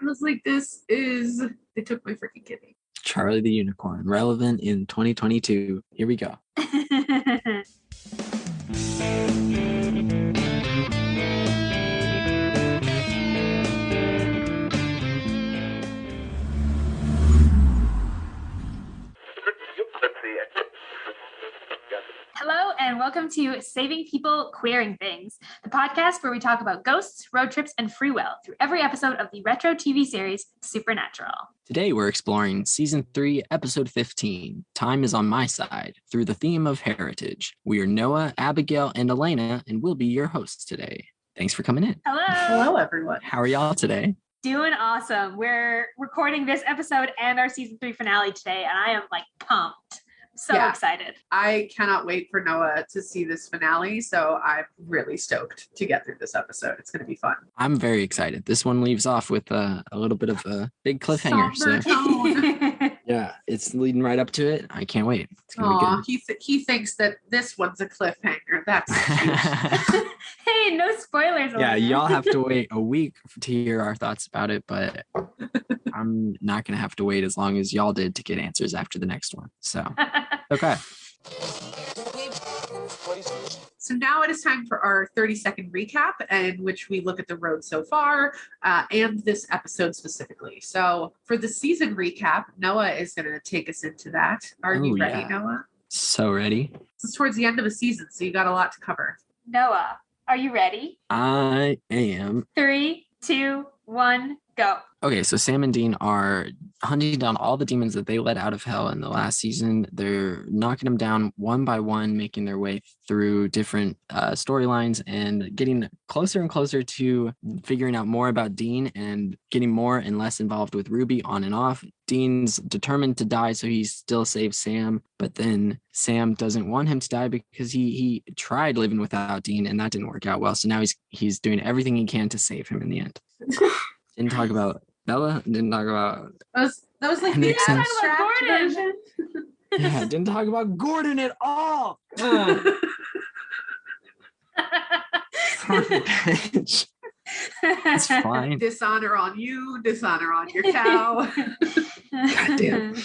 I was like, they took my freaking kitty. Charlie the Unicorn, relevant in 2022. Here we go. Hello and welcome to Saving People, Queering Things, the podcast where we talk about ghosts, road trips, and free will through every episode of the retro TV series Supernatural. Today we're exploring Season 3, Episode 15, Time is on My Side, through the theme of heritage. We are Noah, Abigail, and Elayna, and we'll be your hosts today. Thanks for coming in. Hello. Hello, everyone. How are y'all today? Doing awesome. We're recording this episode and our Season 3 finale today, and I am pumped. So excited. I cannot wait for Noah to see this finale, so I'm really stoked to get through this episode. It's going to be fun. I'm very excited. This one leaves off with a little bit of a big cliffhanger. Somber tone. Yeah, it's leading right up to it. I can't wait. It's going to be good. He thinks that this one's a cliffhanger. That's cute. Hey, no spoilers. Yeah, y'all have to wait a week to hear our thoughts about it, but I'm not going to have to wait as long as y'all did to get answers after the next one. So, okay. So now it is time for our 30-second recap in which we look at the road so far and this episode specifically. So for the season recap, Noah is going to take us into that. Are you ready, Noah? So ready. This is towards the end of a season, so you got a lot to cover. Noah, are you ready? I am. 3, 2, 1, go. Okay, so Sam and Dean are hunting down all the demons that they let out of hell in the last season. They're knocking them down one by one, making their way through different storylines and getting closer and closer to figuring out more about Dean and getting more and less involved with Ruby on and off. Dean's determined to die, so he still saves Sam, but then Sam doesn't want him to die because he tried living without Dean and that didn't work out well. So now he's doing everything he can to save him in the end. Didn't talk about Bella. Didn't talk about. That was like the abstract version. Yeah, didn't talk about Gordon at all. It's fine. Dishonor on you. Dishonor on your cow. God damn.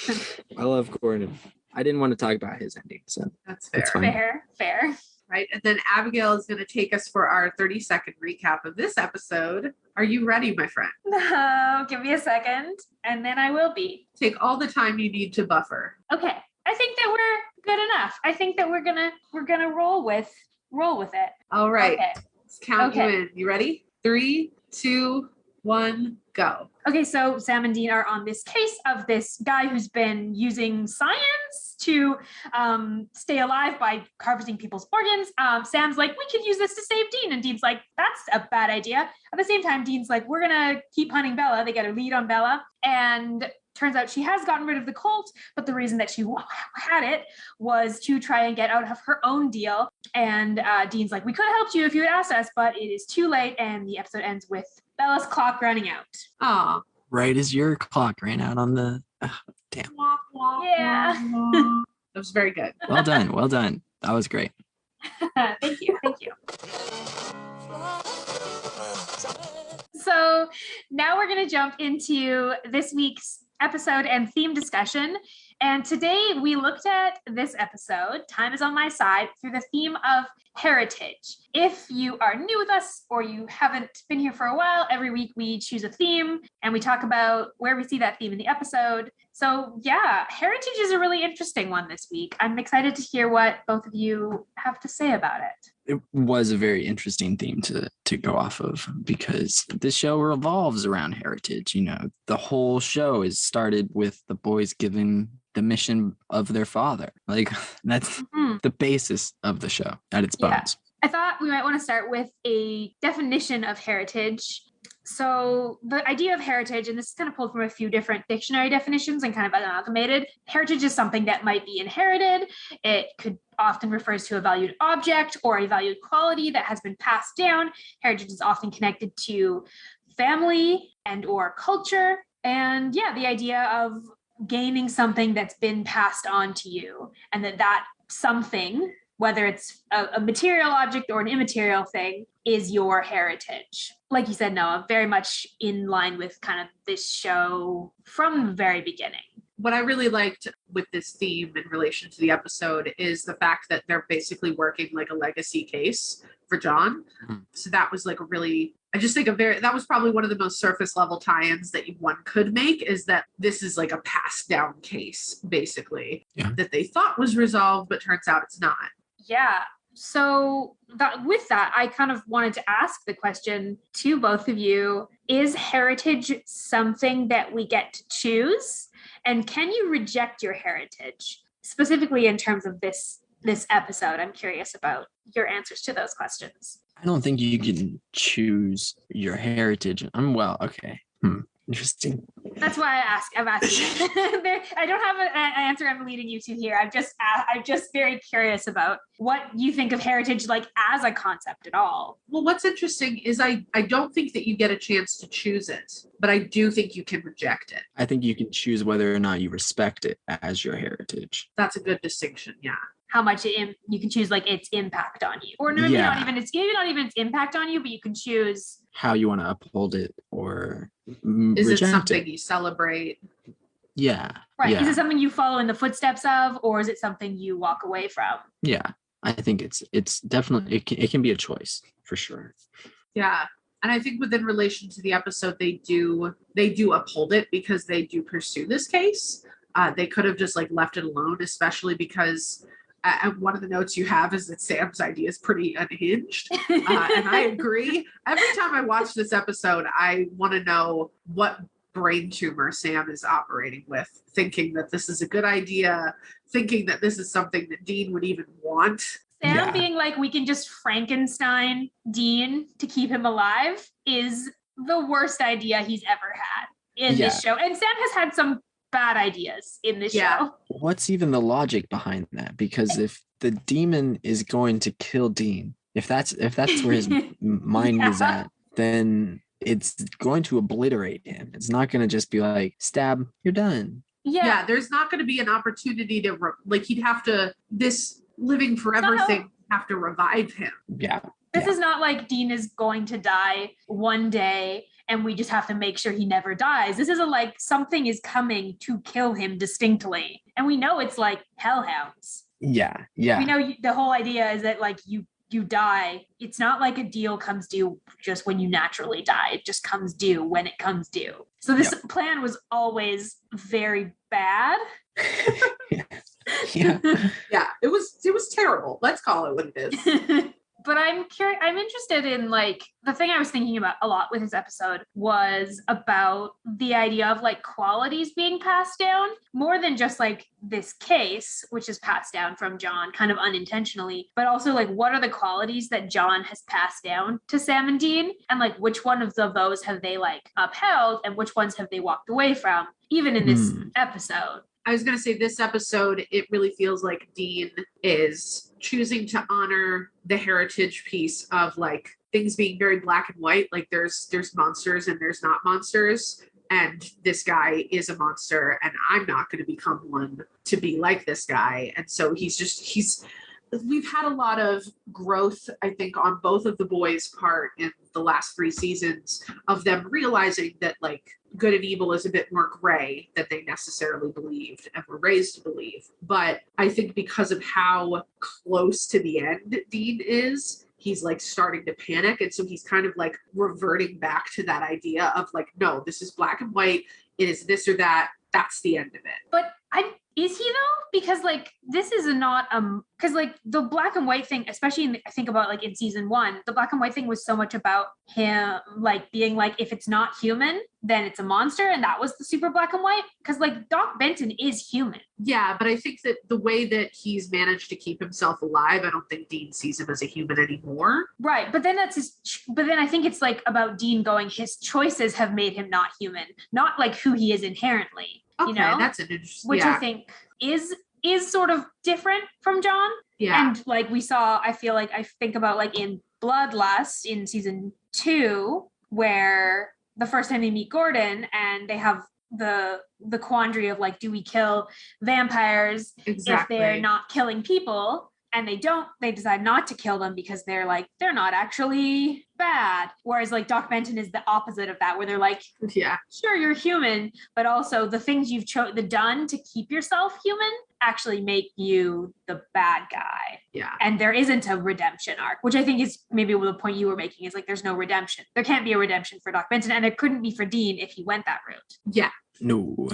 I love Gordon. I didn't want to talk about his ending, so that's fair. Fair. Right, and then Abigail is going to take us for our 30-second recap of this episode. Are you ready, my friend? No, give me a second, and then I will be. Take all the time you need to buffer. Okay, I think that we're good enough. I think that we're gonna roll with it. All right, okay. Let's count you in. You ready? 3, 2, 1, go. Okay, so Sam and Dean are on this case of this guy who's been using science to stay alive by harvesting people's organs. Sam's like, we could use this to save Dean. And Dean's like, that's a bad idea. At the same time, Dean's like, we're going to keep hunting Bella. They get a lead on Bella. And turns out she has gotten rid of the cult, but the reason that she had it was to try and get out of her own deal. And Dean's like, we could have helped you if you had asked us, but it is too late. And the episode ends with Bella's clock running out. Oh, right as your clock ran out on the... damn. Yeah. That was very good. Well done. That was great. Thank you. So now we're going to jump into this week's episode and theme discussion. And today we looked at this episode, Time is on My Side, through the theme of heritage. If you are new with us or you haven't been here for a while, every week we choose a theme and we talk about where we see that theme in the episode. So yeah, heritage is a really interesting one this week. I'm excited to hear what both of you have to say about it. It was a very interesting theme to go off of because this show revolves around heritage. You know, the whole show is started with the boys given the mission of their father. Like that's the basis of the show at its bones. Yeah. I thought we might want to start with a definition of heritage. So the idea of heritage, and this is kind of pulled from a few different dictionary definitions and kind of amalgamated. Heritage is something that might be inherited. It could often refers to a valued object or a valued quality that has been passed down. Heritage is often connected to family and or culture. And yeah, the idea of gaining something that's been passed on to you and that something whether it's a material object or an immaterial thing, is your heritage. Like you said, Noah, very much in line with kind of this show from the very beginning. What I really liked with this theme in relation to the episode is the fact that they're basically working like a legacy case for John. Mhm. So that was like a really, I just think that was probably one of the most surface level tie-ins that one could make, is that this is like a passed down case, basically, that they thought was resolved, but turns out it's not. Yeah. So with that, I kind of wanted to ask the question to both of you, is heritage something that we get to choose? And can you reject your heritage? Specifically in terms of this episode, I'm curious about your answers to those questions. I don't think you can choose your heritage. Okay. Interesting. That's why I'm asking. I don't have an answer I'm leading you to here. I'm just very curious about what you think of heritage like as a concept at all. Well, what's interesting is I don't think that you get a chance to choose it, but I do think you can reject it. I think you can choose whether or not you respect it as your heritage. That's a good distinction. Yeah. How much you can choose like its impact on you, or maybe not even its impact on you, but you can choose how you want to uphold it, or is it something you celebrate? Yeah. Right. Yeah. Is it something you follow in the footsteps of, or is it something you walk away from? Yeah, I think it's definitely it can be a choice for sure. Yeah. And I think within relation to the episode, they do uphold it because they do pursue this case. They could have just like left it alone, especially because one of the notes you have is that Sam's idea is pretty unhinged. And I agree. Every time I watch this episode, I want to know what brain tumor Sam is operating with, thinking that this is a good idea, thinking that this is something that Dean would even want. Sam being like, we can just Frankenstein Dean to keep him alive is the worst idea he's ever had in this show. And Sam has had some bad ideas in this show. What's even the logic behind that? Because if the demon is going to kill Dean, if that's where his mind is at, then it's going to obliterate him. It's not going to just be like, stab, you're done. Yeah, there's not going to be an opportunity to he'd have to, this living forever thing have to revive him. This is not like Dean is going to die one day and we just have to make sure he never dies. This isn't like something is coming to kill him distinctly. And we know it's like Hellhounds. Yeah. We know the whole idea is that like you die. It's not like a deal comes due just when you naturally die. It just comes due when it comes due. So this plan was always very bad. Yeah, it was terrible. Let's call it what it is. But I'm curious, I'm interested in like, the thing I was thinking about a lot with this episode was about the idea of like qualities being passed down more than just like this case, which is passed down from John kind of unintentionally, but also like, what are the qualities that John has passed down to Sam and Dean? And like, which one of those have they like upheld and which ones have they walked away from, even in this episode? I was going to say this episode, it really feels like Dean is choosing to honor the heritage piece of like things being very black and white. Like there's monsters and there's not monsters. And this guy is a monster and I'm not going to become one to be like this guy. And so we've had a lot of growth, I think, on both of the boys' part in the last 3 seasons of them realizing that like good and evil is a bit more gray than they necessarily believed and were raised to believe. But I think because of how close to the end Dean is, he's like starting to panic. And so he's kind of like reverting back to that idea of like, no, this is black and white. It is this or that. That's the end of it. But is he though? Because like this is not because like the black and white thing, especially I think about like in season 1, the black and white thing was so much about him like being like, if it's not human, then it's a monster, and that was the super black and white. Because like Doc Benton is human. Yeah, but I think that the way that he's managed to keep himself alive, I don't think Dean sees him as a human anymore. Right, but then I think it's like about Dean going, his choices have made him not human, not like who he is inherently. Okay, you know, that's an interesting. Which I think is sort of different from John. Yeah, and like we saw, I feel like I think about like in Bloodlust in season 2, where the first time they meet Gordon and they have the quandary of like, do we kill vampires if they're not killing people? and they decide not to kill them because they're like, they're not actually bad. Whereas like Doc Benton is the opposite of that, where they're like, Yeah. sure, you're human, but also the things you've done to keep yourself human actually make you the bad guy. Yeah. And there isn't a redemption arc, which I think is maybe the point you were making, is like, there's no redemption. There can't be a redemption for Doc Benton, and there couldn't be for Dean if he went that route. Yeah. No.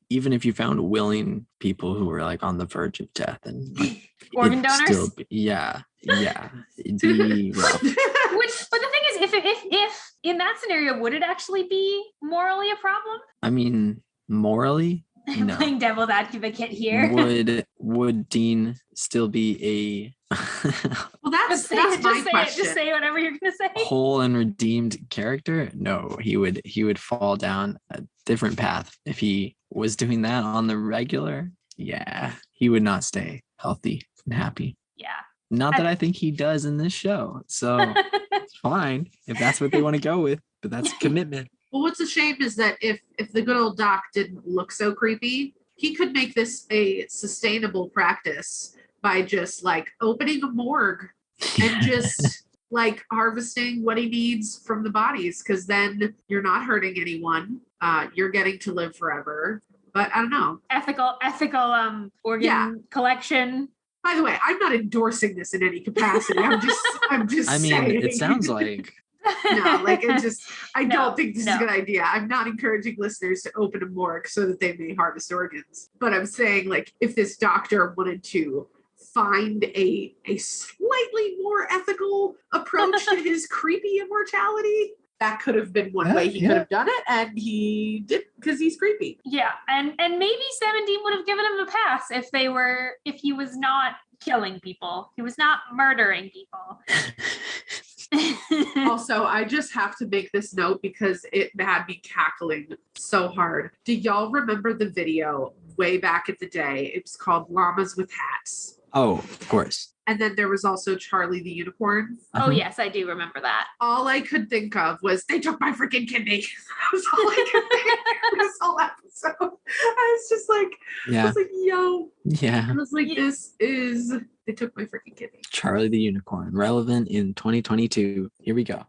Even if you found willing people who were like on the verge of death and like, organ donors. Yeah. It'd be rough. But the thing is, if in that scenario, would it actually be morally a problem? I mean, morally, I'm no. playing devil's advocate, I can't hear. Would Dean still be a well, that's my question. Just say whatever you're gonna say. whole and redeemed character? No, he would fall down a different path if he was doing that on the regular. Yeah, he would not stay healthy and happy. Yeah. Not that I think he does in this show. So it's fine if that's what they want to go with, but that's a commitment. Well, what's a shame is that if the good old Doc didn't look so creepy, he could make this a sustainable practice by just like opening a morgue and just like harvesting what he needs from the bodies, because then you're not hurting anyone. You're getting to live forever. But I don't know. Ethical organ collection. By the way, I'm not endorsing this in any capacity. I'm just I mean, saying. it sounds like No, like it just, I No, don't think this is a good idea. I'm not encouraging listeners to open a morgue so that they may harvest organs. But I'm saying, like, if this doctor wanted to find a slightly more ethical approach to his creepy immortality, that could have been one way he could have done it, and he didn't because he's creepy. Yeah, and maybe Sam and Dean would have given him a pass if he was not killing people. He was not murdering people. Also, I just have to make this note because it had me cackling so hard. Do y'all remember the video way back in the day? It was called Llamas with Hats. Oh, of course. And then there was also Charlie the Unicorn. Oh, yes, I do remember that. All I could think of was, they took my freaking kidney. That was all I could think of this whole episode. I was just like, Yeah. I was like, yo. Yeah. I was like, they took my freaking kidney. Charlie the Unicorn, relevant in 2022. Here we go.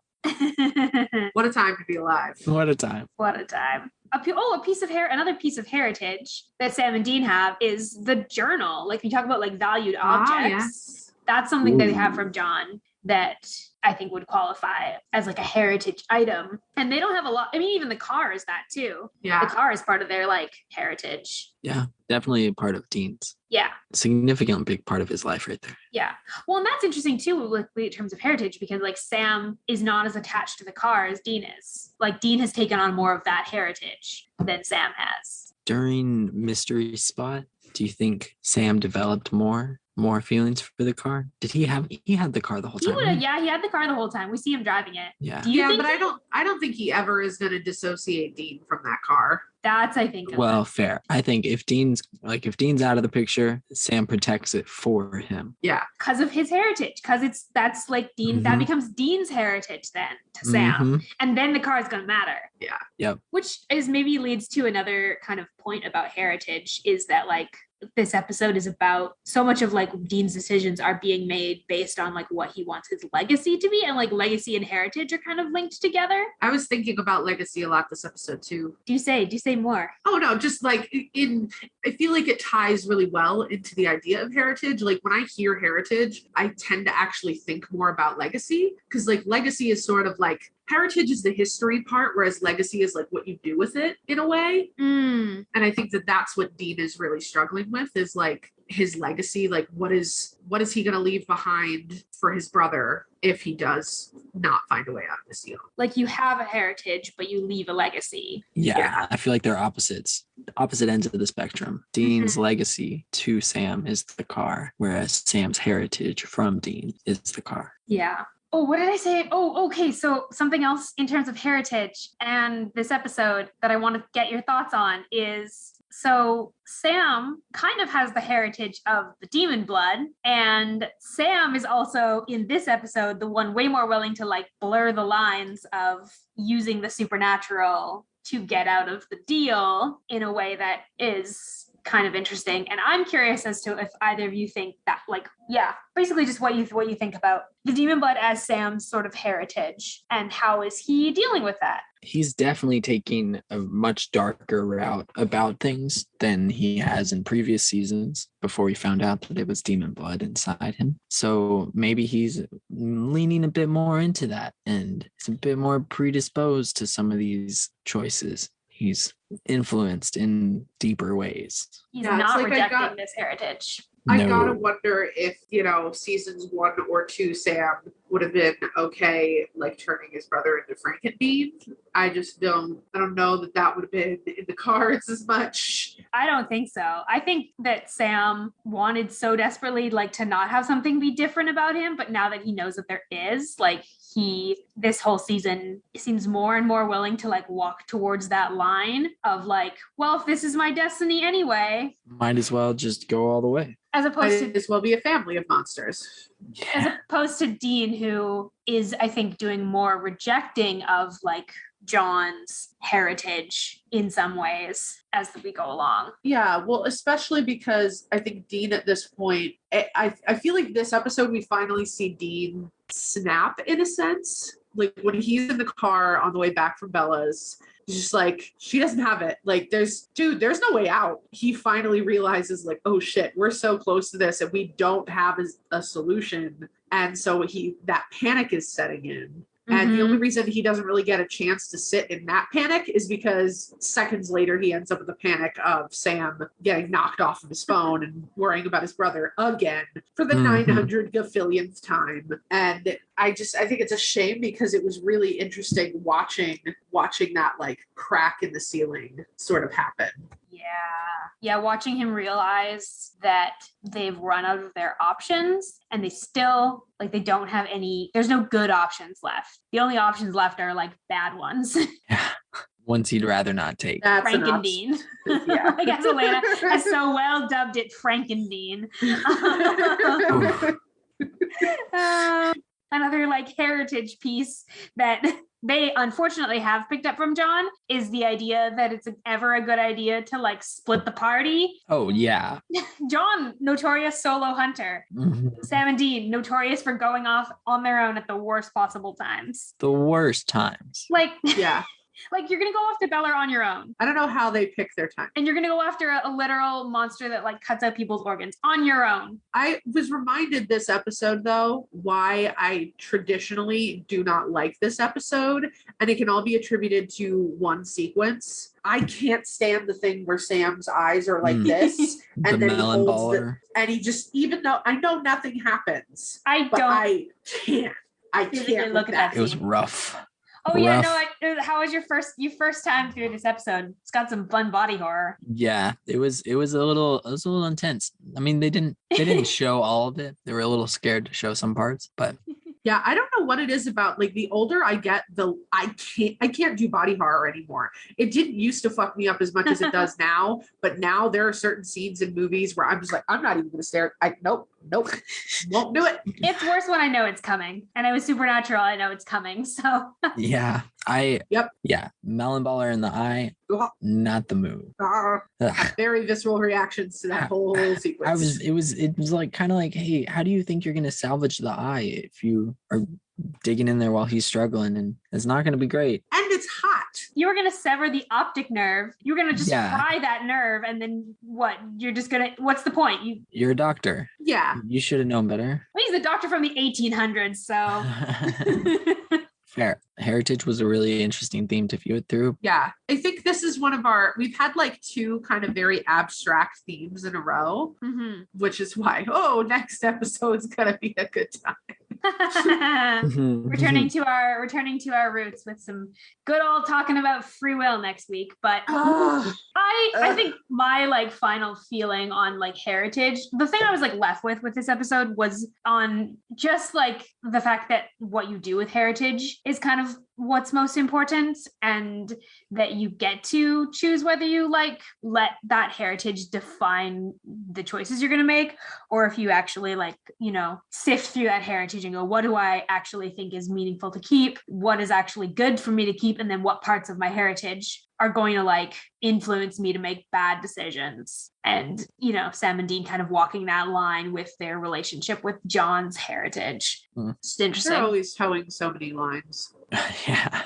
What a time to be alive. What a time. What a time. Another piece of heritage that Sam and Dean have is the journal. Like, we talk about like valued objects. Yes. That's something that they have from John that I think would qualify as like a heritage item. And they don't have a lot. I mean, even the car is that too. Yeah. The car is part of their like heritage. Yeah, definitely a part of Dean's. Yeah. Significant big part of his life right there. Yeah. Well, and that's interesting too, like in terms of heritage, because like Sam is not as attached to the car as Dean is. Like, Dean has taken on more of that heritage than Sam has. During Mystery Spot, do you think Sam developed more feelings for the car? He had the car the whole time? Right? Yeah, he had the car the whole time. We see him driving it. Yeah. But I don't think he ever is going to dissociate Dean from that car. That's, I think. Well, fair. I think if Dean's out of the picture, Sam protects it for him. Yeah. Because of his heritage. Because that's like Dean, that becomes Dean's heritage then to Sam. And then the car is going to matter. Yeah. Yep. Which is maybe leads to another kind of point about heritage, is that like this episode is about so much of like Dean's decisions are being made based on like what he wants his legacy to be, and like legacy and heritage are kind of linked together. I was thinking about legacy a lot this episode too. Do you say more? Oh no, just like I feel like it ties really well into the idea of heritage. Like, when I hear heritage, I tend to actually think more about legacy, because like legacy is sort of like, heritage is the history part, whereas legacy is like what you do with it in a way. And I think that that's what Dean is really struggling with, is like his legacy. Like, what is he going to leave behind for his brother if he does not find a way out of this deal? Like, you have a heritage, but you leave a legacy. Yeah. I feel like they're opposite ends of the spectrum. Dean's legacy to Sam is the car, whereas Sam's heritage from Dean is the car. Yeah. Oh, what did I say? Oh, okay. So something else in terms of heritage and this episode that I want to get your thoughts on is, so Sam kind of has the heritage of the demon blood, and Sam is also in this episode the one way more willing to like blur the lines of using the supernatural to get out of the deal in a way that is kind of interesting. And I'm curious as to if either of you think that, like, yeah, basically just what you think about the demon blood as Sam's sort of heritage and how is he dealing with that? He's definitely taking a much darker route about things than he has in previous seasons before he found out that it was demon blood inside him. So maybe he's leaning a bit more into that and is a bit more predisposed to some of these choices. He's influenced in deeper ways. He's Yeah, it's not like rejecting this heritage. I No. gotta wonder if, seasons 1 or 2 Sam would have been okay, like turning his brother into FrankenDean. I don't know that would have been in the cards as much. I don't think so. I think that Sam wanted so desperately like to not have something be different about him, but now that he knows that there is, like, this whole season seems more and more willing to like walk towards that line of like, well, if this is my destiny anyway, Might as well just go all the way. as opposed Might to as well be a family of monsters. as opposed to Dean, who is, I think, doing more rejecting of like John's heritage in some ways as we go along. Yeah, well, especially because I think Dean at this point, I feel like this episode we finally see Dean snap in a sense. Like when he's in the car on the way back from Bella's, he's just like, she doesn't have it. Like there's no way out. He finally realizes like, oh shit, we're so close to this and we don't have a solution. And so that panic is setting in. And the only reason he doesn't really get a chance to sit in that panic is because seconds later he ends up in the panic of Sam getting knocked off of his phone and worrying about his brother again for the 900 gafillionth time. And I think it's a shame because it was really interesting watching that like crack in the ceiling sort of happen. Yeah, watching him realize that they've run out of their options and they still, like, they don't have any, there's no good options left. The only options left are like bad ones. Yeah. Ones he'd rather not take. That's FrankenDean. Yeah. I guess Elayna has so well dubbed it FrankenDean. Another like heritage piece that they unfortunately have picked up from John is the idea that it's ever a good idea to like split the party. Oh, yeah. John, notorious solo hunter. Sam and Dean, notorious for going off on their own at the worst possible times. The worst times. Like, Yeah. like you're going to go after Bella on your own. I don't know how they pick their time. And you're going to go after a literal monster that like cuts out people's organs on your own. I was reminded this episode, though, why I traditionally do not like this episode. And it can all be attributed to one sequence. I can't stand the thing where Sam's eyes are like this. And The then he melon holds baller. and he just, even though I know nothing happens, I but don't. I Physically can't look look at that It was scene. rough. Oh yeah, Rough. no. How was your first time through this episode? It's got some fun body horror. Yeah, it was a little intense. I mean, they didn't show all of it. They were a little scared to show some parts, but Yeah, I don't know what it is about. Like the older I get, I can't do body horror anymore. It didn't used to fuck me up as much as it does now, but now there are certain scenes in movies where I'm just like, I'm not even gonna stare. Nope, won't do it. It's worse when I know it's coming, and it was Supernatural. I know it's coming, so yeah, yeah, melon baller in the eye, not the move. Ugh. Very visceral reactions to that whole sequence. It was like kind of like, hey, how do you think you're gonna salvage the eye if you are digging in there while he's struggling? And it's not gonna be great. And it's hot. you were gonna sever the optic nerve. You were gonna just fry that nerve, and then what? You're just gonna. What's the point? You're a doctor. Yeah. You should have known better. Well, he's a doctor from the 1800s, so. Fair. Heritage was a really interesting theme to view it through. Yeah. I think this is we've had like two kind of very abstract themes in a row, which is why, next episode's gonna be a good time. returning to our roots with some good old talking about free will next week. But I think my like final feeling on like heritage, the thing I was like left with this episode was on just like the fact that what you do with heritage is kind of what's most important, and that you get to choose whether you like let that heritage define the choices you're going to make, or if you actually like, you know, sift through that heritage and go, what do I actually think is meaningful to keep? What is actually good for me to keep? And then what parts of my heritage are going to like influence me to make bad decisions? And, you know, Sam and Dean kind of walking that line with their relationship with John's heritage. It's interesting. They're always towing so many lines. Yeah.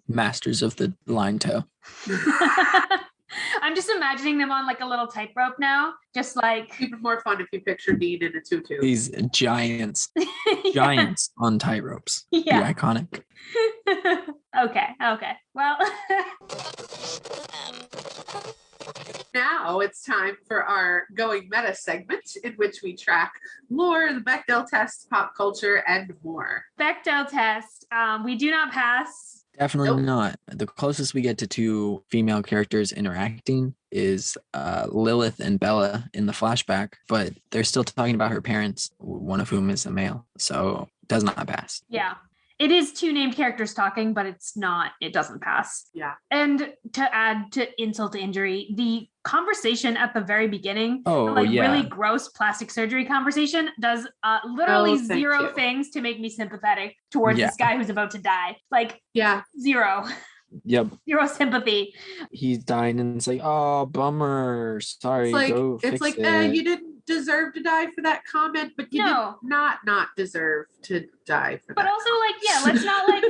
Masters of the line tow. I'm just imagining them on like a little tightrope now, just like Even more fun if you picture Dean in a tutu. These giants on tightropes. Yeah. The iconic. Okay. Well, Now it's time for our Going Meta segment, in which we track lore, the Bechdel test, pop culture, and more. Bechdel test. We do not pass. Definitely Nope. not. The closest we get to two female characters interacting is Lilith and Bella in the flashback, but they're still talking about her parents, one of whom is a male, so does not pass. Yeah. It is two named characters talking, but it doesn't pass. Yeah. And to add to insult to injury, the conversation at the very beginning, really gross plastic surgery conversation, does literally thank zero you. things to make me sympathetic towards this guy who's about to die. Like, Yeah. zero sympathy. He's dying and it's like, oh, bummer. Sorry, go fix it. You didn't deserve to die for that comment, but you did not deserve to die for that. But also, like, yeah, let's not like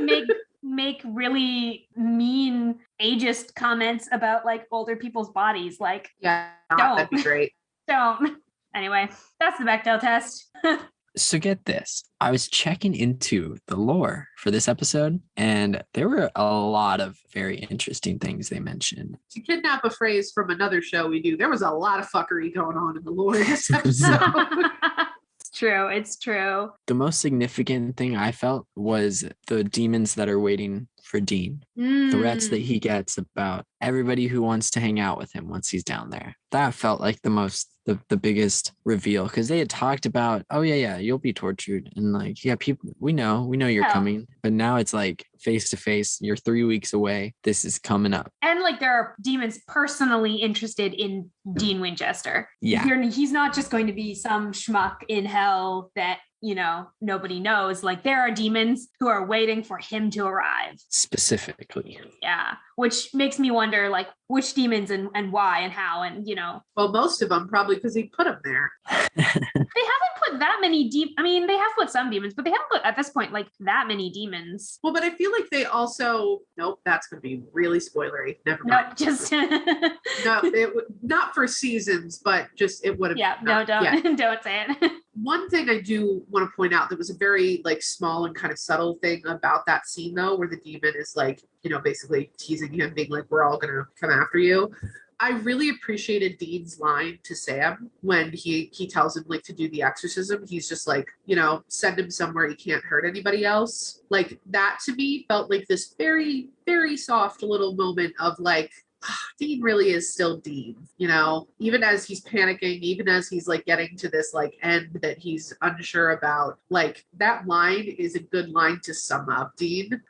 make really mean ageist comments about like older people's bodies. Like, yeah, don't. That'd be great. Don't. Anyway, that's the Bechdel test. So get this. I was checking into the lore for this episode, and there were a lot of very interesting things they mentioned. To kidnap a phrase from another show we do, there was a lot of fuckery going on in the lore of this episode. It's true. The most significant thing I felt was the demons that are waiting for Dean. Threats that he gets about everybody who wants to hang out with him once he's down there. That felt like the biggest reveal, because they had talked about, oh yeah, you'll be tortured, and like, yeah, people, we know you're coming, but now it's like face to face, you're 3 weeks away, this is coming up. And like, there are demons personally interested in Dean Winchester. Yeah, he's not just going to be some schmuck in hell that, you know, nobody knows. Like, there are demons who are waiting for him to arrive. Specifically. Yeah. Which makes me wonder, like, which demons and why and how, and, you know. Well, most of them probably because he put them there. They haven't put that many they have put some demons, but they haven't put, at this point, like, that many demons. Well, but I feel like they also, nope, that's going to be really spoilery. Never mind. No, just. No, it would not for seasons, but just, it would have. Yeah, no, don't, yeah. Don't say it. One thing I do want to point out that was a very like small and kind of subtle thing about that scene though, where the demon is like, you know, basically teasing him, being like, we're all going to come after you. I really appreciated Dean's line to Sam when he tells him like to do the exorcism. He's just like, you know, send him somewhere he can't hurt anybody else. Like, that to me felt like this very, very soft little moment of like, Dean really is still Dean, you know, even as he's panicking, even as he's like getting to this like end that he's unsure about, like, that line is a good line to sum up Dean.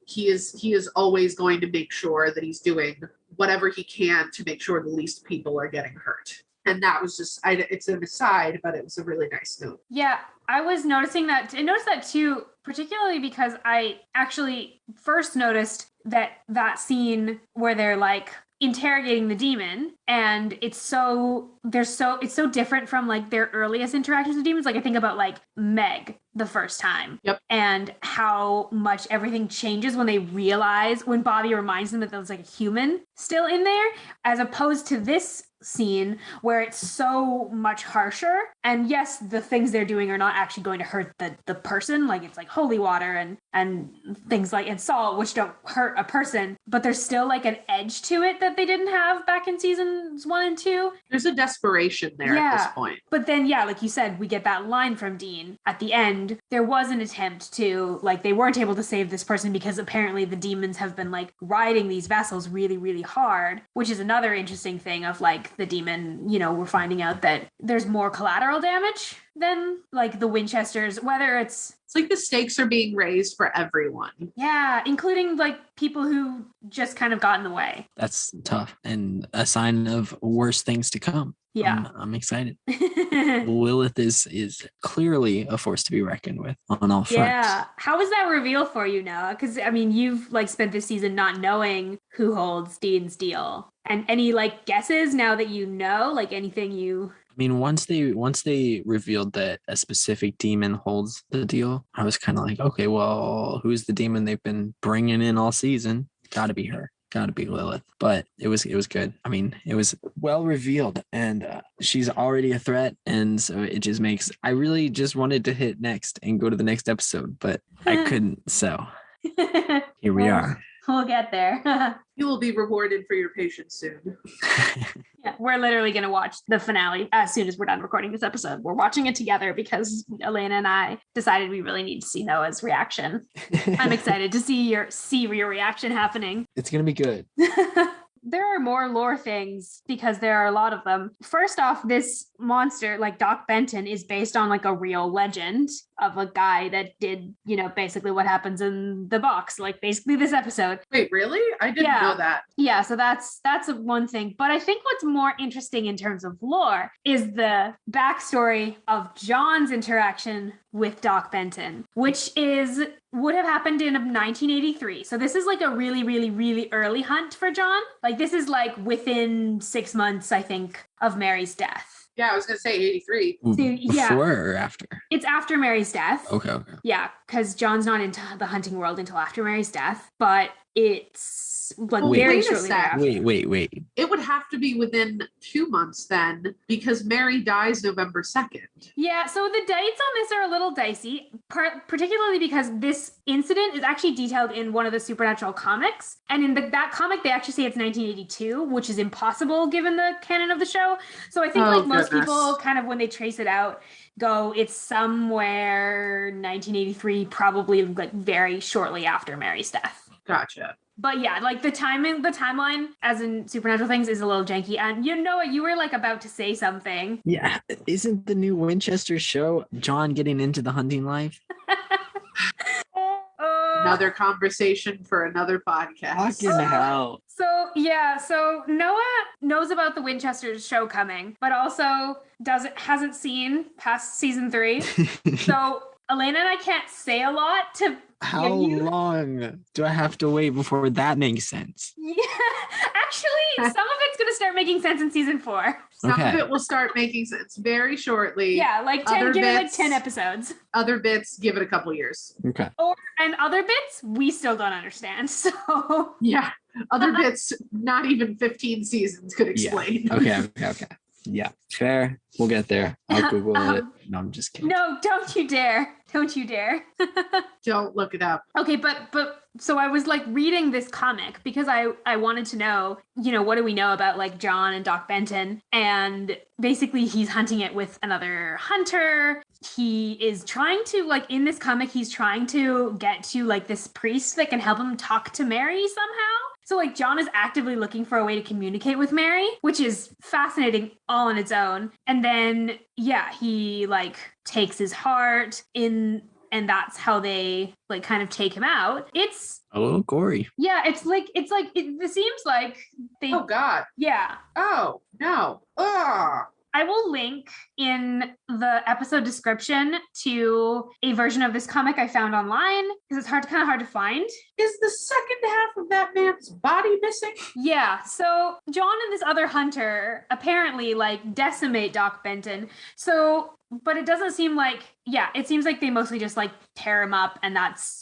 He is always going to make sure that he's doing whatever he can to make sure the least people are getting hurt. And that was just, it's an aside, but it was a really nice note. Yeah, I was noticing that. I noticed that too, particularly because I actually first noticed that scene where they're like interrogating the demon, and it's so different from like their earliest interactions with demons. Like, I think about like Meg the first time. Yep. And how much everything changes when they realize, when Bobby reminds them that there's like a human still in there, as opposed to this scene where it's so much harsher. And yes, the things they're doing are not actually going to hurt the person. Like, it's like holy water and things like, and salt, which don't hurt a person, but there's still like an edge to it that they didn't have back in seasons 1 and 2. There's a desperation there at this point. But then, yeah, like you said, we get that line from Dean at the end and there was an attempt to, like, they weren't able to save this person because apparently the demons have been like riding these vessels really, really hard, which is another interesting thing of like the demon, you know, we're finding out that there's more collateral damage than like the Winchesters, whether it's like the stakes are being raised for everyone. Yeah, including like people who just kind of got in the way. That's tough and a sign of worse things to come. Yeah. I'm excited. Lilith is clearly a force to be reckoned with on all fronts. Yeah. How was that reveal for you, Noah? Because I mean, you've like spent this season not knowing who holds Dean's deal. And any like guesses now that you know, like anything you... I mean, once they revealed that a specific demon holds the deal, I was kind of like, okay, well, who's the demon they've been bringing in all season? Got to be her. Got to be Lilith. But it was good. I mean, it was well revealed, and she's already a threat, and so it just makes. I really just wanted to hit next and go to the next episode, but I couldn't. So here we are. We'll get there. You will be rewarded for your patience soon. Yeah, we're literally going to watch the finale as soon as we're done recording this episode. We're watching it together because Elayna and I decided we really need to see Noah's reaction. I'm excited to see your reaction happening. It's going to be good. There are more lore things because there are a lot of them. First off, this monster, like Doc Benton, is based on like a real legend of a guy that did, you know, basically what happens in the box, like basically this episode. Wait, really? I didn't know that. Yeah, so that's one thing. But I think what's more interesting in terms of lore is the backstory of John's interaction with Doc Benton, which would have happened in 1983. So this is like a really, really, really early hunt for John. Like this is like within 6 months, I think, of Mary's death. Yeah, I was going to say 83. So, Before or after? It's after Mary's death. Okay. Yeah, because John's not into the hunting world until after Mary's death, but it's like very shortly thereafter. Wait. It would have to be within 2 months then, because Mary dies November 2nd. Yeah, so the dates on this are a little dicey, particularly because this incident is actually detailed in one of the Supernatural comics. And in that comic, they actually say it's 1982, which is impossible given the canon of the show. So I think most people kind of, when they trace it out, go, it's somewhere 1983, probably like very shortly after Mary's death. Gotcha. But yeah, like the timeline, as in Supernatural things, is a little janky. And you know what? You were like about to say something. Yeah. Isn't the new Winchester show John getting into the hunting life? Another conversation for another podcast. Fucking hell. So Noah knows about the Winchester show coming, but also hasn't seen past season 3. So Elayna and I can't say a lot to... How long do I have to wait before that makes sense? Yeah, actually, some of it's going to start making sense in season 4. Some of it will start making sense very shortly. Yeah, like 10, give it like 10 episodes. Other bits, give it a couple years. Okay. And other bits, we still don't understand. So yeah, other bits, not even 15 seasons could explain. Yeah. Okay. Yeah, fair. We'll get there. I'll Google it. No, I'm just kidding. No, don't you dare. Don't you dare. Don't look it up. Okay, but so I was like reading this comic because I wanted to know, you know, what do we know about like John and Doc Benton? And basically he's hunting it with another hunter. He is trying to, like, in this comic, he's trying to get to like this priest that can help him talk to Mary somehow. So like John is actively looking for a way to communicate with Mary, which is fascinating all on its own. And then, yeah, he like takes his heart in, and that's how they like kind of take him out. It's a little gory. Yeah, it seems like they... Oh God. Yeah. Oh no. Oh. I will link in the episode description to a version of this comic I found online because it's kind of hard to find. Is the second half of that man's body missing? Yeah. So John and this other hunter apparently like decimate Doc Benton. But it doesn't seem like, it seems like they mostly just like tear him up and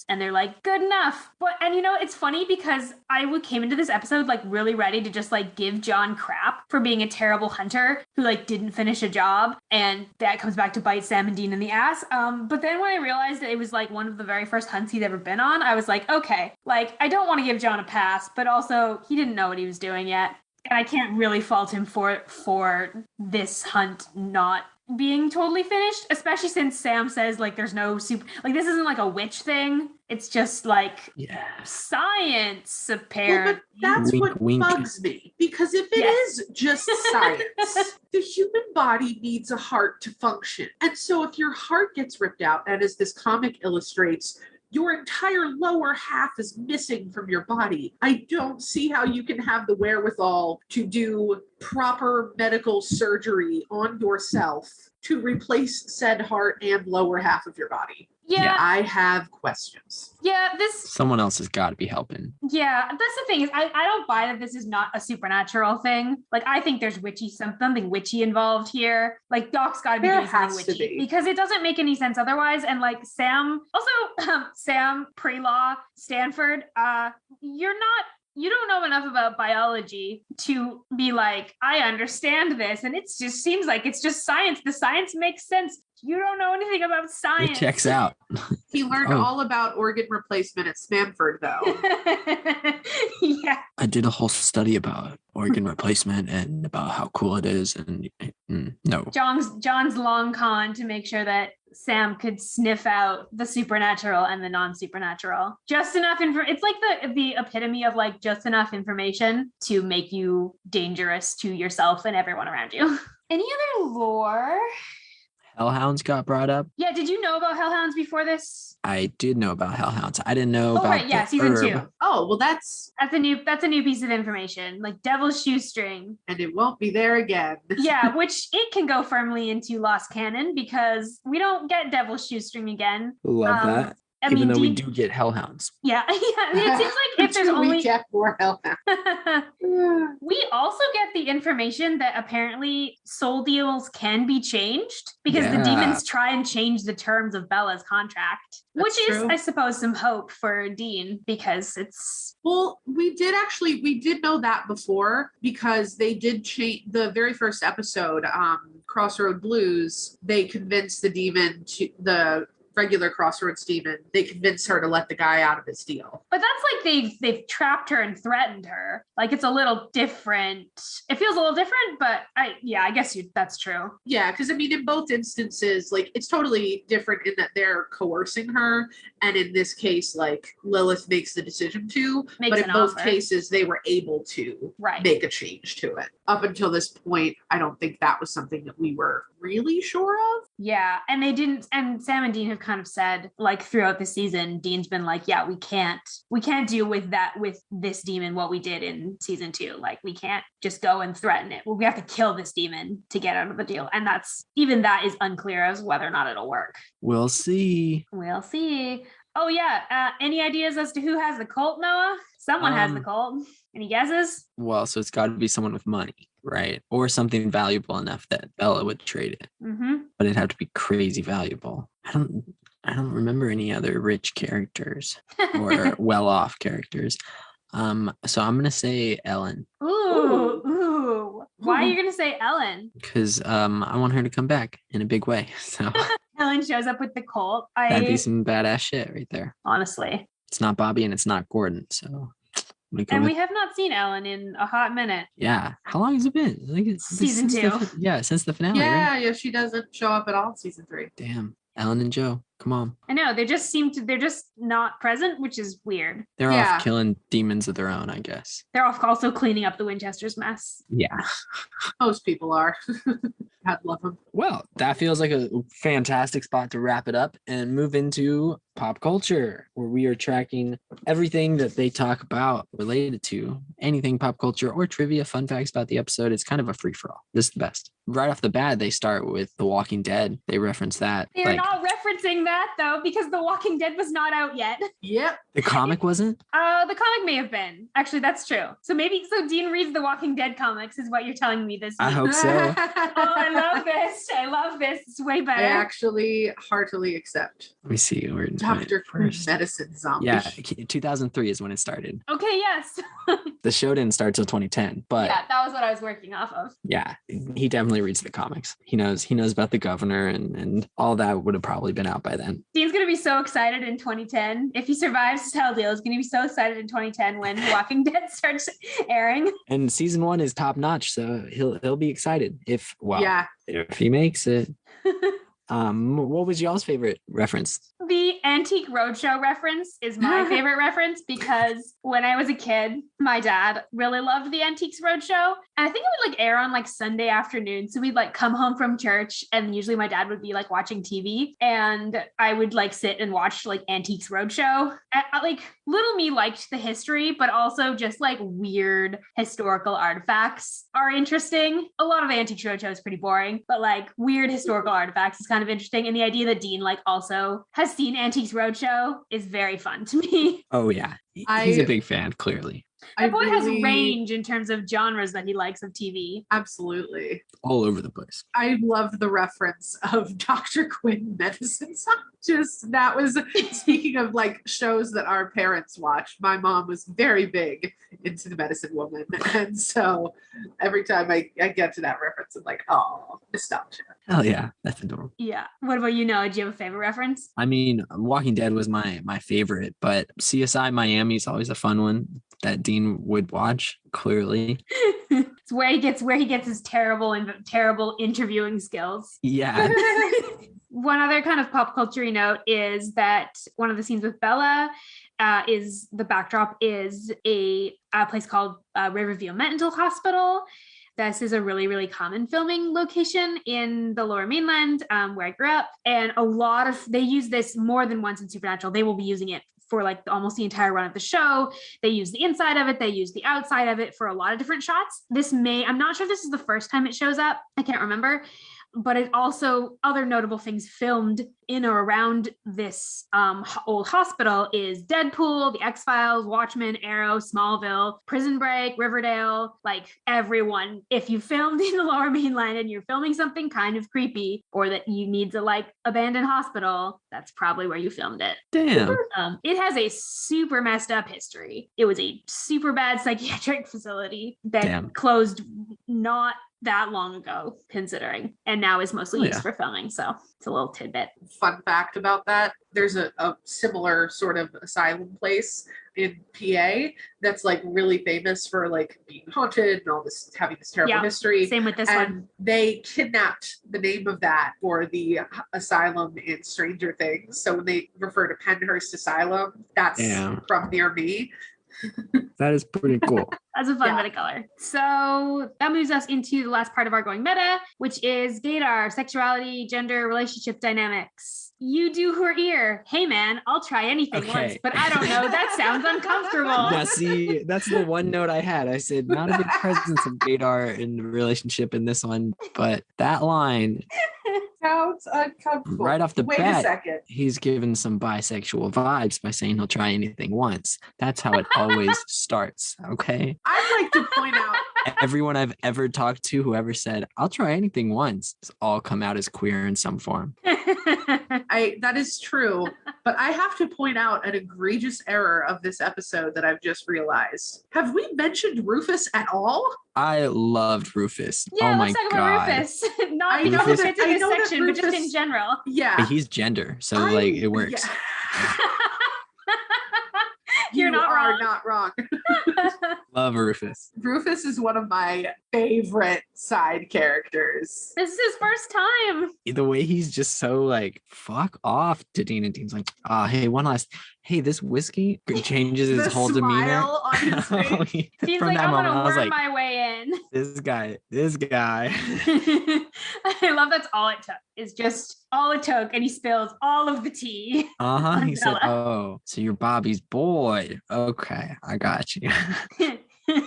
they're like, good enough. And you know, it's funny because I came into this episode like really ready to just like give John crap for being a terrible hunter who like didn't finish a job. And that comes back to bite Sam and Dean in the ass. But then when I realized that it was like one of the very first hunts he'd ever been on, I was like, okay, like I don't want to give John a pass, but also he didn't know what he was doing yet. And I can't really fault him for this hunt not being totally finished, especially since Sam says like there's no super, like this isn't like a witch thing. It's just like science, apparently. Well, but that's Wink, what wink. bugs me, because if it is just science, the human body needs a heart to function. And so if your heart gets ripped out, and as this comic illustrates, your entire lower half is missing from your body, I don't see how you can have the wherewithal to do proper medical surgery on yourself to replace said heart and lower half of your body. Yeah. I have questions. Yeah, someone else has got to be helping. Yeah, that's the thing is I don't buy that this is not a supernatural thing. Like I think there's something witchy involved here. Like Doc's got to be doing something witchy because it doesn't make any sense otherwise. And like Sam, also Sam, pre-law, Stanford, you don't know enough about biology to be like, I understand this. And it just seems like it's just science. The science makes sense. You don't know anything about science. It checks out. He learned all about organ replacement at Stanford, though. Yeah. I did a whole study about organ replacement and about how cool it is. And no. John's long con to make sure that Sam could sniff out the supernatural and the non-supernatural. Just enough it's like the epitome of like just enough information to make you dangerous to yourself and everyone around you. Any other lore? Hellhounds got brought up. Yeah, did you know about Hellhounds before this? I did know about Hellhounds. I didn't know about right, yeah, season 2. Oh, well that's a new piece of information, like Devil's Shoestring. And it won't be there again. Yeah, which it can go firmly into Lost Canon because we don't get Devil's Shoestring again. Love that. Even though we do get Hellhounds. Yeah. I mean, it seems like if there's only... We get more Hellhounds. We also get the information that apparently soul deals can be changed because the demons try and change the terms of Bella's contract. Which is, I suppose, some hope for Dean because it's... Well, we did know that before because they did change the very first episode, Crossroad Blues, they convinced the demon the regular Crossroads demon, they convinced her to let the guy out of his deal. But that's like they've trapped her and threatened her. Like it's a little different. It feels a little different, but I guess that's true. Yeah, because I mean, in both instances, like it's totally different in that they're coercing her, and in this case, like Lilith makes the decision to. But in both cases, they were able to make a change to it. Up until this point, I don't think that was something that we were really sure of. Yeah, and they didn't. And Sam and Dean have kind of said, like throughout the season, Dean's been like, "Yeah, we can't deal with that with this demon. What we did in season 2, like we can't just go and threaten it. Well, we have to kill this demon to get out of the deal." And that is unclear as whether or not it'll work. We'll see. We'll see. Oh yeah. Any ideas as to who has the cult, Noah? Someone has the cult. Any guesses? Well, so it's got to be someone with money, right? Or something valuable enough that Bella would trade it. Mm-hmm. But it'd have to be crazy valuable. I don't remember any other rich characters or well-off characters. So I'm gonna say Ellen. Ooh. Why are you gonna say Ellen? Because I want her to come back in a big way. So Ellen shows up with the cult. That'd be some badass shit right there. Honestly. It's not Bobby and it's not Gordon, so. We have not seen Ellen in a hot minute. Yeah. How long has it been? Season 2. Since the finale. Yeah, right? Yeah. She doesn't show up at all in season 3. Damn. Ellen and Joe. Come on. I know. They're just not present, which is weird. They're off killing demons of their own, I guess. They're off also cleaning up the Winchester's mess. Yeah. Most people are. I'd love them. Well, that feels like a fantastic spot to wrap it up and move into pop culture, where we are tracking everything that they talk about related to anything pop culture or trivia, fun facts about the episode. It's kind of a free-for-all. This is the best. Right off the bat, they start with The Walking Dead. They reference that. They're not referencing that, though, because The Walking Dead was not out yet. Yep. The comic wasn't? The comic may have been. Actually, that's true. So Dean reads The Walking Dead comics is what you're telling me this week. I hope so. Oh, I love this. I love this. It's way better. I actually heartily accept. Let me see. We're in Dr. Medicine Zombie. Yeah, 2003 is when it started. Okay, yes. The show didn't start till 2010, but yeah, that was what I was working off of. Yeah, he definitely reads the comics. He knows about the governor and all that would have probably been out by then. Dean's gonna be so excited in 2010. If he survives his hell deal, he's gonna be so excited in 2010 when Walking Dead starts airing. And season 1 is top notch, so he'll be excited if he makes it. What was y'all's favorite reference? The Antique Roadshow reference is my favorite reference because when I was a kid, my dad really loved the Antiques Roadshow. And I think it would like air on like Sunday afternoon. So we'd like come home from church and usually my dad would be like watching TV and I would like sit and watch like Antiques Roadshow. Like little me liked the history, but also just like weird historical artifacts are interesting. A lot of Antiques Roadshow is pretty boring, but like weird historical artifacts is kind of interesting. And the idea that Dean like also has seen Antiques Roadshow is very fun to me. Oh yeah, he's a big fan, clearly. The boy has range in terms of genres that he likes of TV. Absolutely. All over the place. I love the reference of Dr. Quinn medicine scientist. That was, speaking of like shows that our parents watched, my mom was very big into the medicine woman. And so every time I get to that reference, I'm like, oh, nostalgia. Hell yeah, that's adorable. Yeah. What about you, Noah? Do you have a favorite reference? I mean, Walking Dead was my favorite, but CSI Miami is always a fun one that Dean would watch, clearly. It's where he gets his terrible interviewing skills. Yeah. One other kind of pop culture note is that one of the scenes with Bella is the backdrop is a place called Riverview Mental Hospital. This is a really, really common filming location in the Lower Mainland, where I grew up. And they use this more than once in Supernatural. They will be using it for like almost the entire run of the show. They use the inside of it. They use the outside of it for a lot of different shots. I'm not sure if this is the first time it shows up. I can't remember. But it also, other notable things filmed in or around this old hospital is Deadpool, The X-Files, Watchmen, Arrow, Smallville, Prison Break, Riverdale, like everyone. If you filmed in the Lower Mainland and you're filming something kind of creepy or that you need to like abandoned hospital, that's probably where you filmed it. Damn. It has a super messed up history. It was a super bad psychiatric facility that closed not that long ago, considering, and now is mostly used for filming. So it's a little tidbit. Fun fact about that, there's a similar sort of asylum place in PA that's like really famous for like being haunted and all this, having this terrible history. Same with this one. They kidnapped the name of that for the asylum in Stranger Things. So when they refer to Penhurst Asylum, that's from near me. That is pretty cool. That's a fun bit of color. So that moves us into the last part of our going meta, which is gaydar, sexuality, gender, relationship dynamics. You do her ear. Hey man, I'll try anything once, but I don't know. That sounds uncomfortable. Yeah, see, that's the one note I had. I said not a big presence of gaydar in the relationship in this one, but that line sounds uncomfortable. Right off the bat, Wait a second. He's given some bisexual vibes by saying he'll try anything once. That's how it always starts, okay? I'd like to point out everyone I've ever talked to, whoever said, I'll try anything once, has all come out as queer in some form. That is true, but I have to point out an egregious error of this episode that I've just realized. Have we mentioned Rufus at all? I loved Rufus. Yeah, oh my let's talk God. about Rufus. Not know Rufus that- fits in I this know that section, but just Rufus- in general. Yeah. But he's gender, so like it works. Yeah. You're not are wrong. not wrong. Love Rufus. Rufus is one of my favorite side characters. This is his first time. The way he's just so like, fuck off to Dean, and Dean's like, hey, one last, hey, this whiskey changes his The whole demeanor. smile on his face. He's From like, that I'm moment, gonna I was worm like, my way in. this guy. I love that's all it took. Is just all it took, and he spills all of the tea. Uh-huh. He said, Bella. oh, so you're Bobby's boy. Okay, I got you.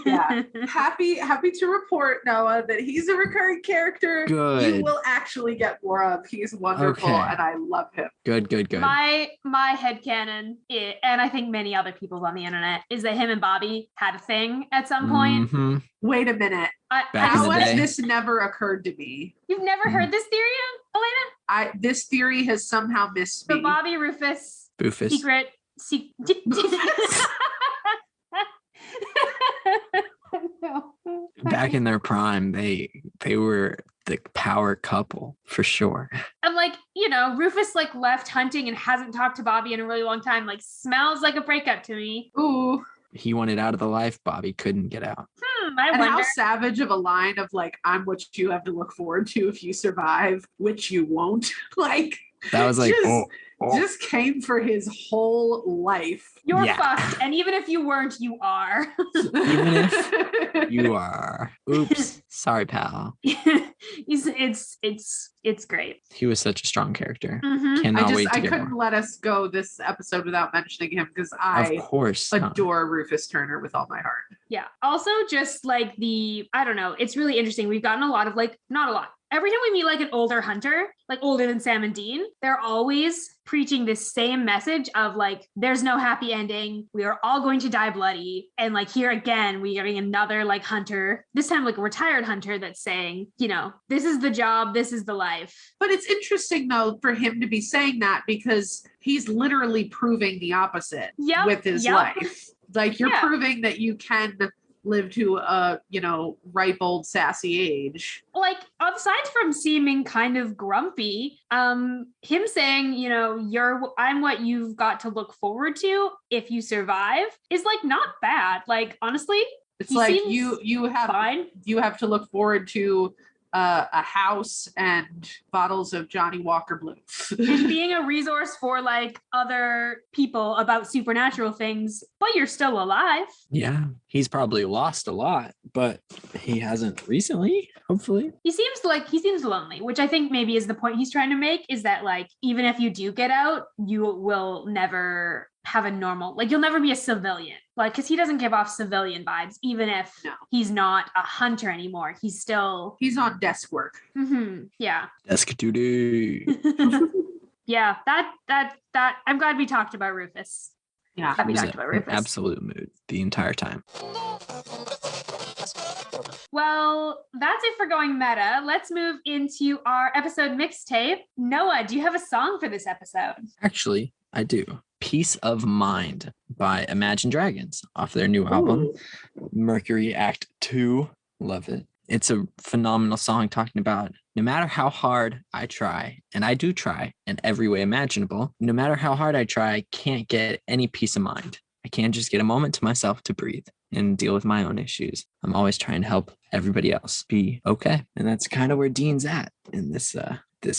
Yeah. Happy to report, Noah, that he's a recurring character. Good. You will actually get more of. He's wonderful, Okay. and I love him. Good. My headcanon, and I think many other people on the internet, is that him and Bobby had a thing at some point. Mhm. Wait a minute. Back in How the has day. this never occurred to me? You've never heard this theory, Elayna? This theory has somehow missed me. The Bobby Rufus Boofus. secret. No. Back in their prime, they were the power couple for sure. I'm like, Rufus like left hunting and hasn't talked to Bobby in a really long time. Like smells like a breakup to me. Ooh. He wanted out of the life Bobby couldn't get out. I And wonder. how savage of a line of like, I'm what you have to look forward to if you survive, which you won't. Like That was like, just came for his whole life. You're Yeah. fucked. And even if you weren't, you are. Even if you are. Oops. Sorry, pal. It's great. He was such a strong character. Mhm. Cannot wait to I get couldn't more. let us go this episode without mentioning him because I Of course. not. adore Rufus Turner with all my heart. Yeah. Also, just like I don't know, it's really interesting. We've gotten a lot of like, not a lot. Every time we meet like an older hunter, like older than Sam and Dean, they're always preaching this same message of like, there's no happy ending. We are all going to die bloody. And like here again, we are getting another like hunter, this time like a retired hunter that's saying, this is the job, this is the life. But it's interesting though for him to be saying that because he's literally proving the opposite Yep, with his yep. life. Like you're Yeah. proving that you can live to a, ripe old sassy age. Like aside from seeming kind of grumpy, him saying, I'm what you've got to look forward to if you survive is like not bad. Like honestly, It's he like seems you have fine. you have to look forward to a house and bottles of Johnny Walker Blue. And being a resource for like other people about supernatural things, but you're still alive. Yeah. He's probably lost a lot, but he hasn't recently, hopefully. He seems lonely, which I think maybe is the point he's trying to make, is that like even if you do get out, you will never have a normal, like you'll never be a civilian, like because he doesn't give off civilian vibes, even if he's not a hunter anymore. He's on desk work. Yeah. Desk duty. Yeah, that I'm glad we talked about Rufus. Yeah. Glad we He was talked about in Rufus. absolute mood the entire time. Well, that's it for going meta. Let's move into our episode mixtape. Noah, do you have a song for this episode? Actually, I do. Peace of Mind by Imagine Dragons off their new album, Mercury Act 2. Love it. It's a phenomenal song talking about no matter how hard I try, and I do try in every way imaginable, no matter how hard I try, I can't get any peace of mind. I can't just get a moment to myself to breathe and deal with my own issues. I'm always trying to help everybody else be okay. And that's kind of where Dean's at in this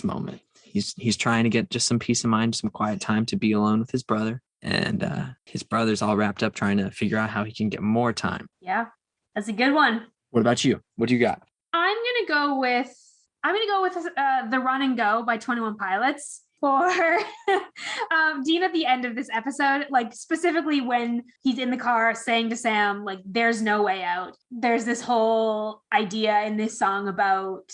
moment. He's trying to get just some peace of mind, some quiet time to be alone with his brother. And his brother's all wrapped up trying to figure out how he can get more time. Yeah, that's a good one. What about you? What do you got? I'm gonna go with The Run and Go by 21 Pilots for Dean at the end of this episode, like specifically when he's in the car saying to Sam, like, there's no way out. There's this whole idea in this song about,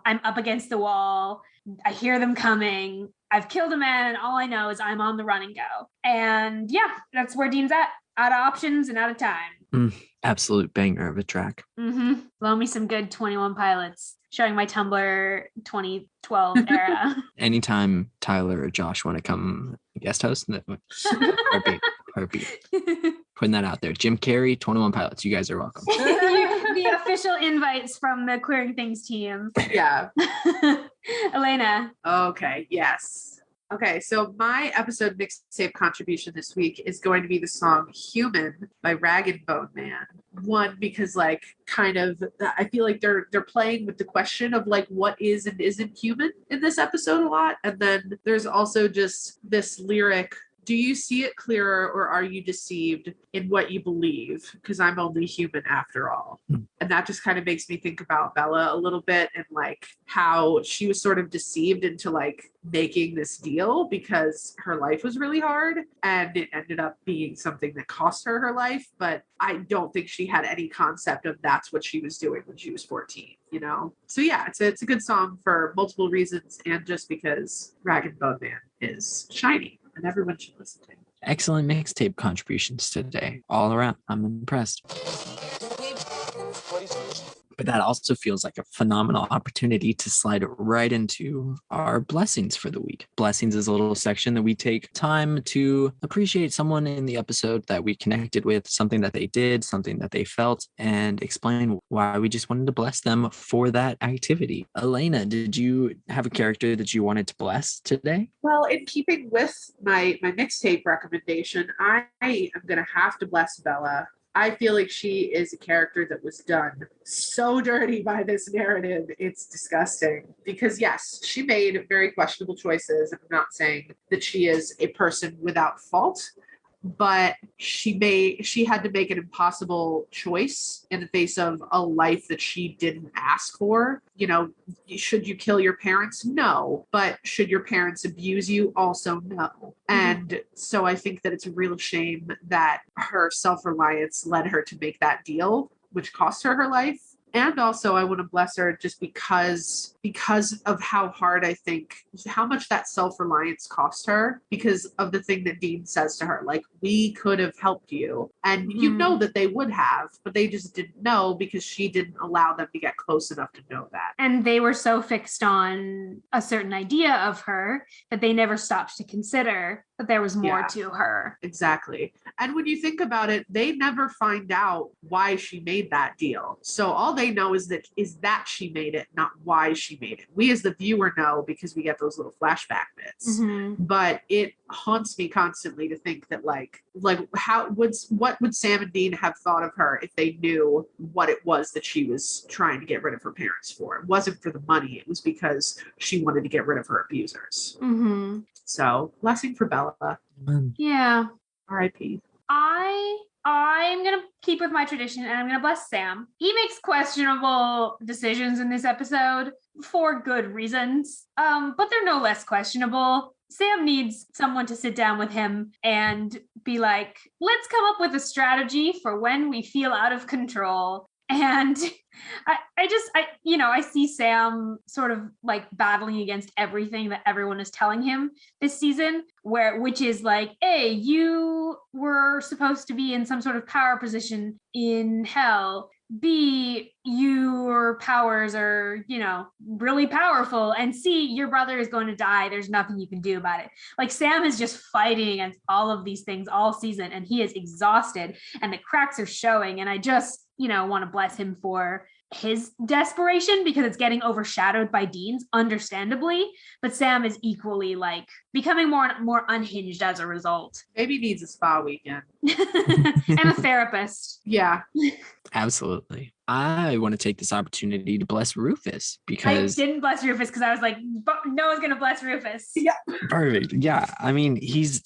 I'm up against the wall. I hear them coming. I've killed a man and all I know is I'm on the run and go. And yeah, that's where Dean's at. Out of options and out of time. Absolute banger of a track. Blow me some good 21 Pilots. Showing my Tumblr 2012 era. Anytime Tyler or Josh want to come guest host, heartbeat. Putting that out there. Jim Carrey, 21 Pilots. You guys are welcome. The official invites from the Queering Things team. Yeah. Elayna. Okay. Yes. Okay, so my episode mixtape contribution this week is going to be the song Human by Rag and Bone Man. One, because I feel like they're playing with the question of like what is and isn't human in this episode a lot. And then there's also just this lyric, do you see it clearer or are you deceived in what you believe? Because I'm only human after all. And that just kind of makes me think about Bella a little bit and like how she was sort of deceived into like making this deal because her life was really hard and it ended up being something that cost her her life. But I don't think she had any concept of that's what she was doing when she was 14, So yeah, it's a good song for multiple reasons and just because Rag and Bone Man is shiny. And everyone should listen to it. Excellent mixtape contributions today. All around. I'm impressed. But that also feels like a phenomenal opportunity to slide right into our blessings for the week. Blessings is a little section that we take time to appreciate someone in the episode that we connected with, something that they did, something that they felt, and explain why we just wanted to bless them for that activity. Elayna, did you have a character that you wanted to bless today? Well, in keeping with my mixtape recommendation, I am going to have to bless Bella. I feel like she is a character that was done so dirty by this narrative. It's disgusting because yes, she made very questionable choices. I'm not saying that she is a person without fault, but she had to make an impossible choice in the face of a life that she didn't ask for. You know, should you kill your parents? No. But should your parents abuse you? Also no. And so I think that it's a real shame that her self-reliance led her to make that deal, which cost her life. And also I want to bless her just because of how hard I think, how much that self-reliance cost her because of the thing that Dean says to her, like, we could have helped you. And you know that they would have, but they just didn't know because she didn't allow them to get close enough to know that. And they were so fixed on a certain idea of her that they never stopped to consider that there was more to her. Exactly. And when you think about it, they never find out why she made that deal. So all they know is that she made it, not why she made it. We as the viewer know because we get those little flashback bits. But it haunts me constantly to think that like what would Sam and Dean have thought of her if they knew what it was that she was trying to get rid of her parents for? It wasn't for the money. It was because she wanted to get rid of her abusers. So blessing for Bella. Yeah. R.I.P. I'm going to keep with my tradition and I'm going to bless Sam. He makes questionable decisions in this episode for good reasons, but they're no less questionable. Sam needs someone to sit down with him and be like, let's come up with a strategy for when we feel out of control. And I see Sam sort of like battling against everything that everyone is telling him this season, which is like, A, you were supposed to be in some sort of power position in hell. B, your powers are, really powerful. And C, your brother is going to die. There's nothing you can do about it. Like Sam is just fighting against all of these things all season and he is exhausted and the cracks are showing. And I just, want to bless him for his desperation because it's getting overshadowed by Dean's, understandably. But Sam is equally like becoming more unhinged as a result. Maybe needs a spa weekend. And a therapist. Yeah. Absolutely. I want to take this opportunity to bless Rufus because I didn't bless Rufus because I was like, no one's going to bless Rufus. Yeah. Perfect. Yeah. I mean, he's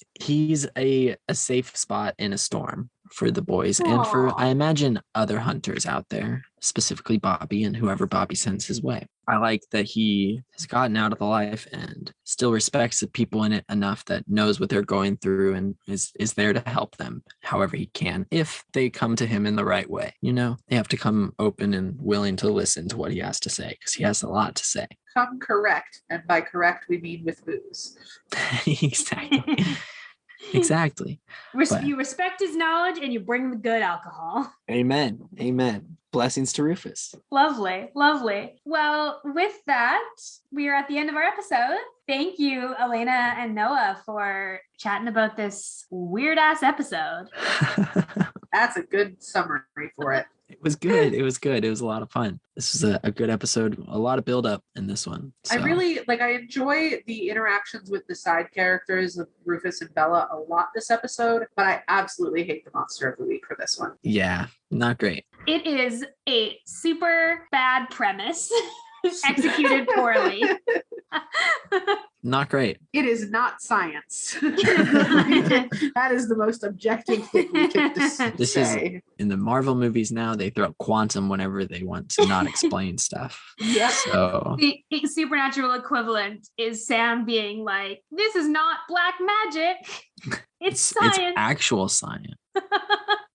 a safe spot in a storm for the boys and for, I imagine, other hunters out there, specifically Bobby and whoever Bobby sends his way. I like that he has gotten out of the life and still respects the people in it enough that knows what they're going through and is there to help them however he can, if they come to him in the right way. They have to come open and willing to listen to what he has to say because he has a lot to say. Come correct. And by correct, we mean with booze. Exactly. Exactly. You respect his knowledge and you bring the good alcohol. Amen. Blessings to Rufus. Lovely. Well, with that, we are at the end of our episode. Thank you, Elayna and Noah, for chatting about this weird ass episode. That's a good summary for it. It was good. It was a lot of fun. This was a good episode. A lot of build up in this one. So. I enjoy the interactions with the side characters of Rufus and Bella a lot this episode, but I absolutely hate the monster of the week for this one. Yeah, not great. It is a super bad premise executed poorly. Not great. It is not science. That is the most objective thing we can say. This is in the Marvel movies now. They throw quantum whenever they want to not explain stuff. Yep. So the supernatural equivalent is Sam being like, "This is not black magic. It's science. It's actual science."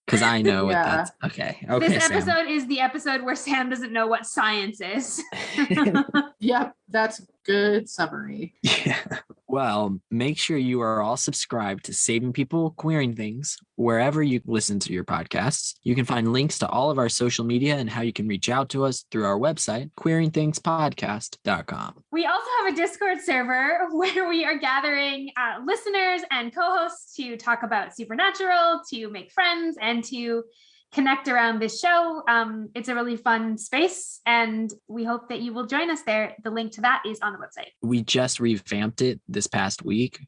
Because I know what that's okay. This Sam. episode is the episode where Sam doesn't know what science is. Yep, that's good summary. Yeah. Well, make sure you are all subscribed to Saving People Queering Things wherever you listen to your podcasts. You can find links to all of our social media and how you can reach out to us through our website, queeringthingspodcast.com. We also have a Discord server where we are gathering listeners and co-hosts to talk about Supernatural, to make friends, and to connect around this show. It's a really fun space, and we hope that you will join us there. The link to that is on the website. We just revamped it this past week.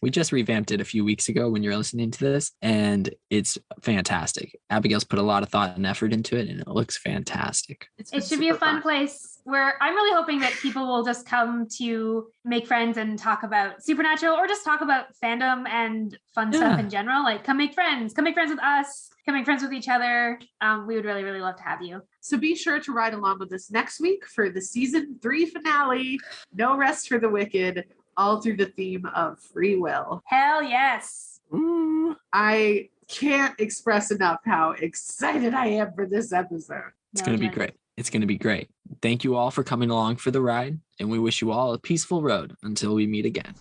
We just revamped it a few weeks ago when you're listening to this, and it's fantastic. Abigail's put a lot of thought and effort into it, and it looks fantastic. It should be a fun place where I'm really hoping that people will just come to make friends and talk about Supernatural, or just talk about fandom and fun stuff in general. Like, come make friends with us, come make friends with each other. We would really, really love to have you. So be sure to ride along with us next week for the season 3 finale, No Rest for the Wicked, all through the theme of free will. Hell yes. Ooh. I can't express enough how excited I am for this episode. It's going to be great. It's going to be great. Thank you all for coming along for the ride, and we wish you all a peaceful road until we meet again.